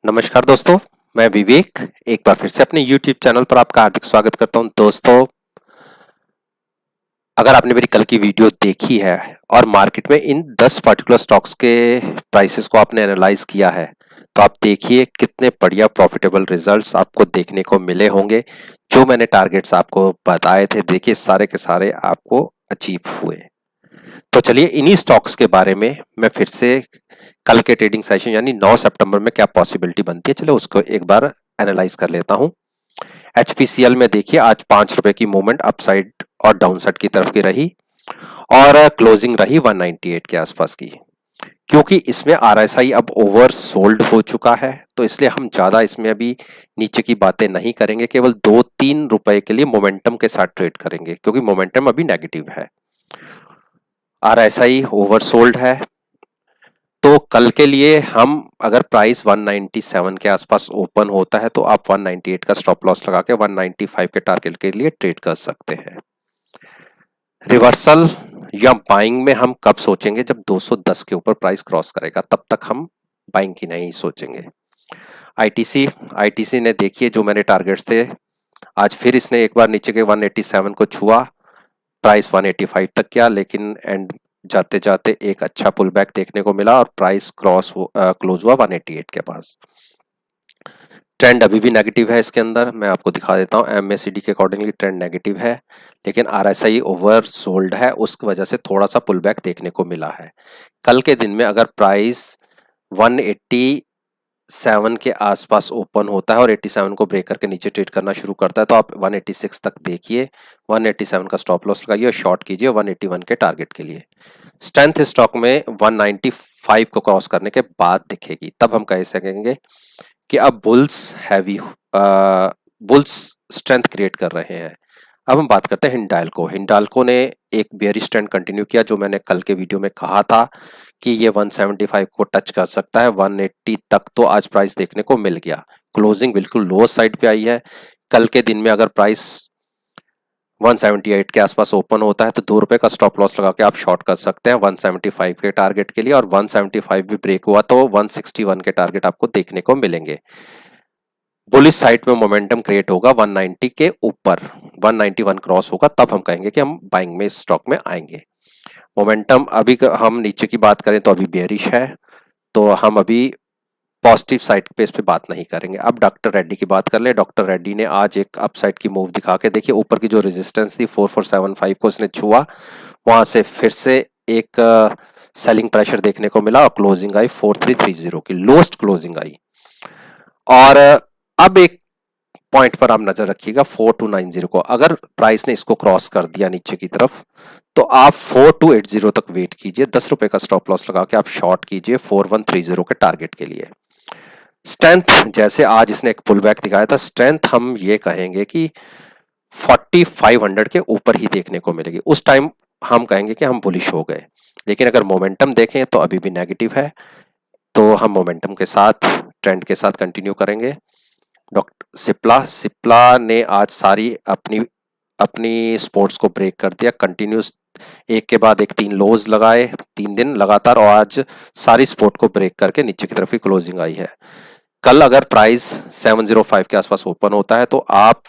नमस्कार दोस्तों, मैं विवेक एक बार फिर से अपने YouTube चैनल पर आपका हार्दिक स्वागत करता हूं। दोस्तों, अगर आपने मेरी कल की वीडियो देखी है और मार्केट में इन 10 पर्टिकुलर स्टॉक्स के प्राइसेस को आपने एनालाइज किया है, तो आप देखिए कितने बढ़िया प्रॉफिटेबल रिजल्ट्स आपको देखने को मिले होंगे। जो मैंने टारगेट्स आपको बताए थे, देखिए सारे के सारे आपको अचीव हुए। तो चलिए इन्हीं स्टॉक्स के बारे में मैं फिर से कल के ट्रेडिंग सेशन यानी 9 सितंबर में क्या पॉसिबिलिटी बनती है, चलो उसको एक बार एनालाइज कर लेता हूं। एचपीसीएल में देखिए आज ₹5 की मूवमेंट अपसाइड और डाउनसाइड की तरफ की रही और क्लोजिंग रही 198 के आसपास की। क्योंकि इसमें आरएसआई अब ओवर सोल्ड हो चुका है, तो इसलिए हम ज्यादा इसमें अभी नीचे की बातें नहीं करेंगे, केवल 2-3 रुपए के लिए मोमेंटम के साथ ट्रेड करेंगे, क्योंकि मोमेंटम अभी नेगेटिव है। आरएसआई ओवर सोल्ड है, तो कल के लिए हम अगर प्राइस 197 के आसपास ओपन होता है तो आप 198 का स्टॉप लॉस लगा के 195 के टारगेट के लिए ट्रेड कर सकते हैं। रिवर्सल या बाइंग में हम कब सोचेंगे? जब 210 के ऊपर प्राइस क्रॉस करेगा, तब तक हम बाइंग की नहीं सोचेंगे। आईटीसी आईटीसी ने देखिए जो मैंने टारगेट्स थे, आज फिर इसने एक बार नीचे के 187 को छुआ, प्राइस 185 तक गया, लेकिन एंड जाते जाते एक अच्छा पुल बैक देखने को मिला और प्राइस क्लोज हुआ 188 के पास। ट्रेंड अभी भी नेगेटिव है इसके अंदर, मैं आपको दिखा देता हूं। एमएसीडी के अकॉर्डिंगली ट्रेंड नेगेटिव है, लेकिन आरएसआई ओवर सोल्ड है, उसकी वजह से थोड़ा सा पुल बैक देखने को मिला है। कल के दिन में अगर प्राइस 187 के आसपास ओपन होता है और 87 को ब्रेक करके नीचे ट्रेड करना शुरू करता है, तो आप 186 तक देखिए, 187 का स्टॉप लॉस लगाइए और शॉर्ट कीजिए 181 के टारगेट के लिए। स्ट्रेंथ स्टॉक में 195 को क्रॉस करने के बाद दिखेगी, तब हम कह सकेंगे कि अब बुल्स स्ट्रेंथ क्रिएट कर रहे हैं। अब हम बात करते हैं हिंडाल्को। हिंडाल्को ने एक बेयरिश ट्रेंड कंटिन्यू किया, जो मैंने कल के वीडियो में कहा था कि ये 175 को टच कर सकता है। 180 तक तो आज प्राइस देखने को मिल गया, क्लोजिंग बिल्कुल लोअर साइड पे आई है। कल के दिन में अगर प्राइस 178 के आसपास ओपन होता है तो ₹2 का स्टॉप लॉस लगा के आप शॉर्ट कर सकते हैं 175 के टारगेट के लिए, और 175 भी ब्रेक हुआ तो 161 के टारगेट आपको देखने को मिलेंगे। बुलिश साइड में मोमेंटम क्रिएट होगा 190 के ऊपर, 191 क्रॉस होगा, तब हम कहेंगे कि हम बाइंग में स्टॉक में आएंगे। मोमेंटम अभी हम नीचे की बात करें तो अभी बेयरिश है, तो हम अभी पॉजिटिव साइड पे इस पे बात नहीं करेंगे। अब डॉक्टर रेड्डी की बात कर ले। डॉक्टर रेड्डी ने आज एक अपसाइड की मूव दिखा के देखिए, ऊपर की जो रेजिस्टेंस थी 4475 को इसने छुआ, वहां से फिर से एक सेलिंग प्रेशर देखने को मिला और क्लोजिंग आई 4330 की, लोएस्ट क्लोजिंग आई। और अब एक पॉइंट पर आप नजर रखिएगा 4290 को, अगर प्राइस ने इसको क्रॉस कर दिया नीचे की तरफ, तो आप 4280 तक वेट कीजिए, ₹10 का स्टॉप लॉस लगा के आप शॉर्ट कीजिए 4130 के टारगेट के लिए। स्ट्रेंथ जैसे आज इसने एक पुल बैक दिखाया था, स्ट्रेंथ हम ये कहेंगे कि 4500 के ऊपर ही देखने को मिलेगी। उस टाइम हम कहेंगे कि हम बुलिश हो गए, लेकिन अगर मोमेंटम देखें तो अभी भी नेगेटिव है, तो हम मोमेंटम के साथ ट्रेंड के साथ कंटिन्यू करेंगे। डॉक्टर सिप्ला ने आज सारी अपनी अपनी स्पोर्ट्स को ब्रेक कर दिया, कंटिन्यूस एक के बाद एक 3 लोज लगाए 3 दिन लगातार, और आज सारी स्पोर्ट को ब्रेक करके नीचे की तरफ ही क्लोजिंग आई है। कल अगर प्राइस 705 के आसपास ओपन होता है तो आप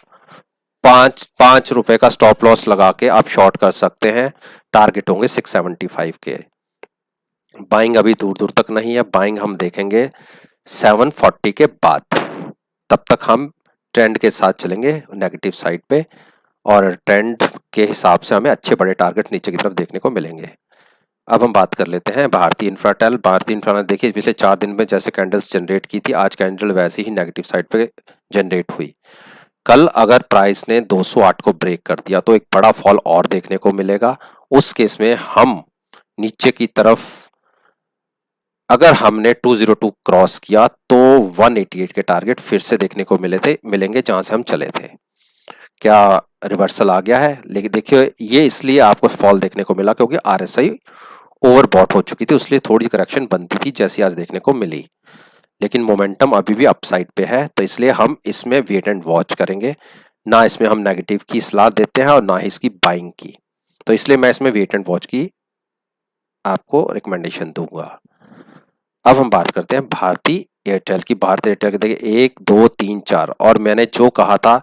₹5 का स्टॉप लॉस लगा के आप शॉर्ट कर सकते हैं, टारगेट होंगे 675 के। बाइंग अभी दूर दूर तक नहीं है, बाइंग हम देखेंगे 740 के बाद, तब तक हम ट्रेंड के साथ चलेंगे नेगेटिव साइड पे, और ट्रेंड के हिसाब से हमें अच्छे बड़े टारगेट नीचे की तरफ देखने को मिलेंगे। अब हम बात कर लेते हैं भारतीय इंफ्राटेल। भारतीय इंफ्रा ने देखिए पिछले 4 दिन में जैसे कैंडल्स जनरेट की थी, आज कैंडल वैसे ही नेगेटिव साइड पे जनरेट हुई। कल अगर प्राइस ने 208 को ब्रेक कर दिया तो एक बड़ा फॉल और देखने को मिलेगा। उस केस में हम नीचे की तरफ अगर हमने 202 क्रॉस किया तो 188 के टारगेट फिर से देखने को मिलेंगे जहां से हम चले थे। क्या रिवर्सल आ गया है? लेकिन देखिए ये इसलिए आपको फॉल देखने को मिला क्योंकि आरएसआई ओवरबॉट हो चुकी थी, इसलिए थोड़ी करेक्शन बनती थी जैसी आज देखने को मिली, लेकिन मोमेंटम अभी भी अपसाइड पे है, तो इसलिए हम इसमें वेट एंड वॉच करेंगे। ना इसमें हम नेगेटिव की सलाह देते हैं और ना ही इसकी बाइंग की, तो इसलिए मैं इसमें वेट एंड वॉच की आपको रिकमेंडेशन दूंगा। अब हम बात करते हैं भारतीय एयरटेल की, भारतीय एयरटेल की देखिए 1 2 3 4, और मैंने जो कहा था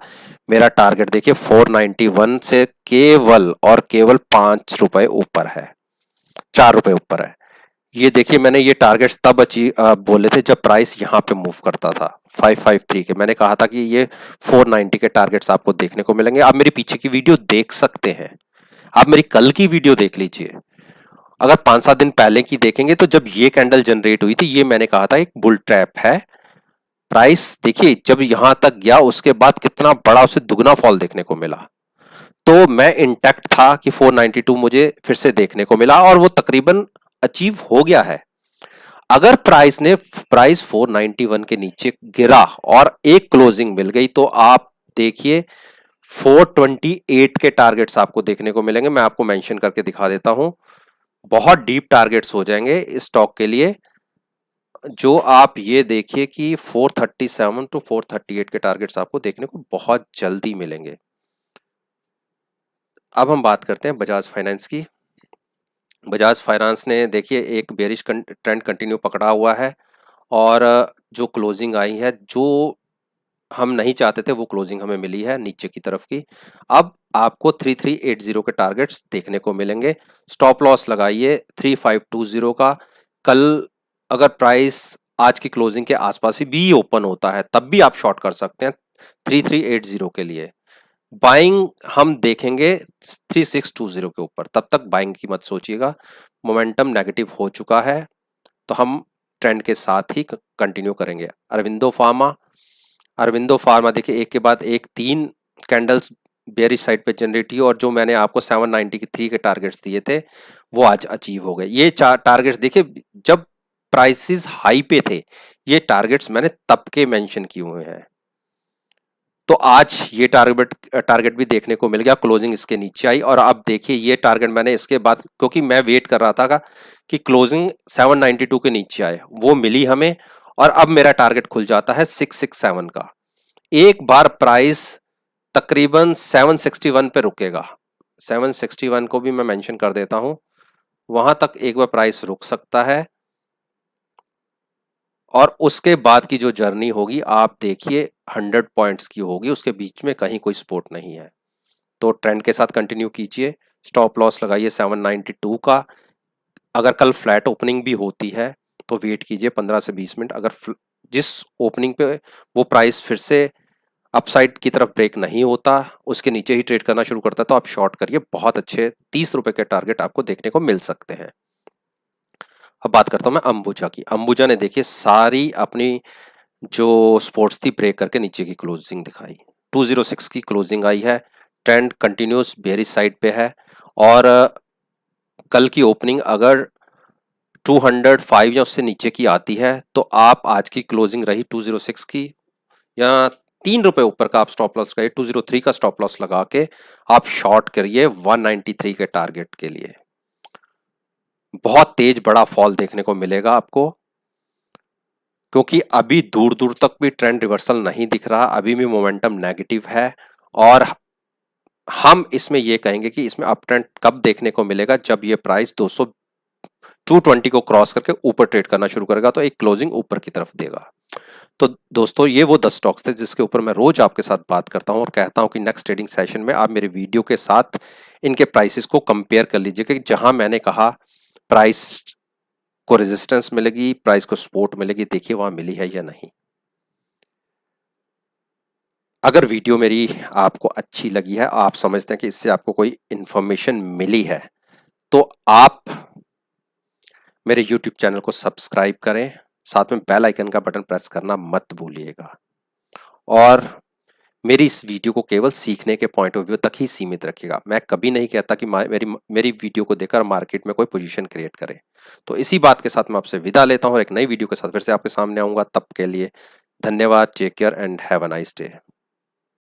मेरा टारगेट देखिए 491 से केवल और केवल 5 रुपए ऊपर है, 4 रुपए ऊपर है। ये देखिए मैंने ये टारगेट्स तब बोले थे जब प्राइस यहाँ पे मूव करता था 553 के। मैंने कहा था कि ये 490 के टारगेट्स आपको देखने को मिलेंगे। आप मेरी पीछे की वीडियो देख सकते हैं, आप मेरी कल की वीडियो देख लीजिए। अगर 5-7 दिन पहले की देखेंगे तो जब ये कैंडल जनरेट हुई थी, ये मैंने कहा था एक बुल ट्रैप है। प्राइस देखिए जब यहां तक गया उसके बाद कितना बड़ा उसे दुगना फॉल देखने को मिला। तो मैं इंटैक्ट था कि 492 मुझे फिर से देखने को मिला और वो तकरीबन अचीव हो गया है। अगर प्राइस 491 के नीचे गिरा और एक क्लोजिंग मिल गई तो आप देखिए 428 के टारगेट्स आपको देखने को मिलेंगे। मैं आपको मेंशन करके दिखा देता हूं, बहुत डीप टारगेट्स हो जाएंगे इस स्टॉक के लिए। जो आप ये देखिए कि 437 टू 438 के टारगेट्स आपको देखने को बहुत जल्दी मिलेंगे। अब हम बात करते हैं बजाज फाइनेंस की। बजाज फाइनेंस ने देखिए एक बेरिश ट्रेंड कंटिन्यू पकड़ा हुआ है और जो क्लोजिंग आई है, जो हम नहीं चाहते थे वो क्लोजिंग हमें मिली है नीचे की तरफ की। अब आपको 3380 के टारगेट्स देखने को मिलेंगे। स्टॉप लॉस लगाइए 3520 का। कल अगर प्राइस आज की क्लोजिंग के आसपास ही भी ओपन होता है तब भी आप शॉर्ट कर सकते हैं 3380 के लिए। बाइंग हम देखेंगे 3620 के ऊपर, तब तक बाइंग की मत सोचिएगा। मोमेंटम नेगेटिव हो चुका है तो हम ट्रेंड के साथ ही कंटिन्यू करेंगे। अरविंदो फार्मा देखिए एक के बाद एक 3 कैंडल्स बेयरिश साइड पे जनरेट हुई और जो मैंने आपको 793 के टारगेट्स दिए थे वो आज अचीव हो गए। ये टारगेट्स देखिए जब प्राइसेस हाई पे थे, ये टारगेट्स मैंने तब के मेंशन किए हुए हैं। तो आज ये टारगेट भी देखने को मिल गया, क्लोजिंग इसके नीचे आई। और अब देखिए ये टारगेट मैंने इसके बाद, क्योंकि मैं वेट कर रहा था कि क्लोजिंग 792 के नीचे आए, वो मिली हमें और अब मेरा टारगेट खुल जाता है 667 का। एक बार प्राइस तकरीबन 761 पे रुकेगा, 761 को भी मैं मेंशन कर देता हूं, वहां तक एक बार प्राइस रुक सकता है और उसके बाद की जो जर्नी होगी आप देखिए 100 पॉइंट्स की होगी, उसके बीच में कहीं कोई सपोर्ट नहीं है। तो ट्रेंड के साथ कंटिन्यू कीजिए। स्टॉप लॉस लगाइए 792 का। अगर कल फ्लैट ओपनिंग भी होती है तो वेट कीजिए 15 से 20 मिनट। अगर जिस ओपनिंग पे वो प्राइस फिर से अपसाइड की तरफ ब्रेक नहीं होता, उसके नीचे ही ट्रेड करना शुरू करता है, तो आप शॉर्ट करिए। बहुत अच्छे 30 रुपए के टारगेट आपको देखने को मिल सकते हैं। अब बात करता हूं मैं अंबुजा की। अंबुजा ने देखिए सारी अपनी जो स्पोर्ट्स थी ब्रेक करके नीचे की क्लोजिंग दिखाई। 206 की क्लोजिंग आई है। ट्रेंड कंटिन्यूस बेयरिश साइड पे है और कल की ओपनिंग अगर 205 या उससे नीचे की आती है तो आप आज की क्लोजिंग रही 206 की या 3 रुपए ऊपर का आप स्टॉप लॉस करिए, 203 का स्टॉप लॉस लगा के आप शॉर्ट करिए 193 के टारगेट के लिए। बहुत तेज बड़ा फॉल देखने को मिलेगा आपको, क्योंकि अभी दूर दूर तक भी ट्रेंड रिवर्सल नहीं दिख रहा, अभी भी मोमेंटम नेगेटिव है। और हम इसमें ये कहेंगे कि इसमें अप ट्रेंड कब देखने को मिलेगा, जब ये प्राइस 220 को क्रॉस करके ऊपर ट्रेड करना शुरू करेगा तो एक क्लोजिंग ऊपर की तरफ देगा। तो दोस्तों ये वो 10 स्टॉक्स थे जिसके ऊपर मैं रोज आपके साथ बात करता हूं और कहता हूं कि नेक्स्ट ट्रेडिंग सेशन में आप मेरे वीडियो के साथ इनके प्राइसेस को कंपेयर कर लीजिए कि जहां मैंने कहा प्राइस को रेजिस्टेंस मिलेगी, प्राइस को सपोर्ट मिलेगी, देखिए वहां मिली है या नहीं। अगर वीडियो मेरी आपको अच्छी लगी है, आप समझते हैं कि इससे आपको कोई इंफॉर्मेशन मिली है, तो आप मेरे YouTube चैनल को सब्सक्राइब करें, साथ में बेल आइकन का बटन प्रेस करना मत भूलिएगा और मेरी इस वीडियो को केवल सीखने के पॉइंट ऑफ व्यू तक ही सीमित रखिएगा। मैं कभी नहीं कहता कि मेरी वीडियो को देखकर मार्केट में कोई पोजीशन क्रिएट करे। तो इसी बात के साथ मैं आपसे विदा लेता हूं और एक नई वीडियो के साथ फिर से आपके सामने आऊंगा। तब के लिए धन्यवाद। Take care and have a nice day.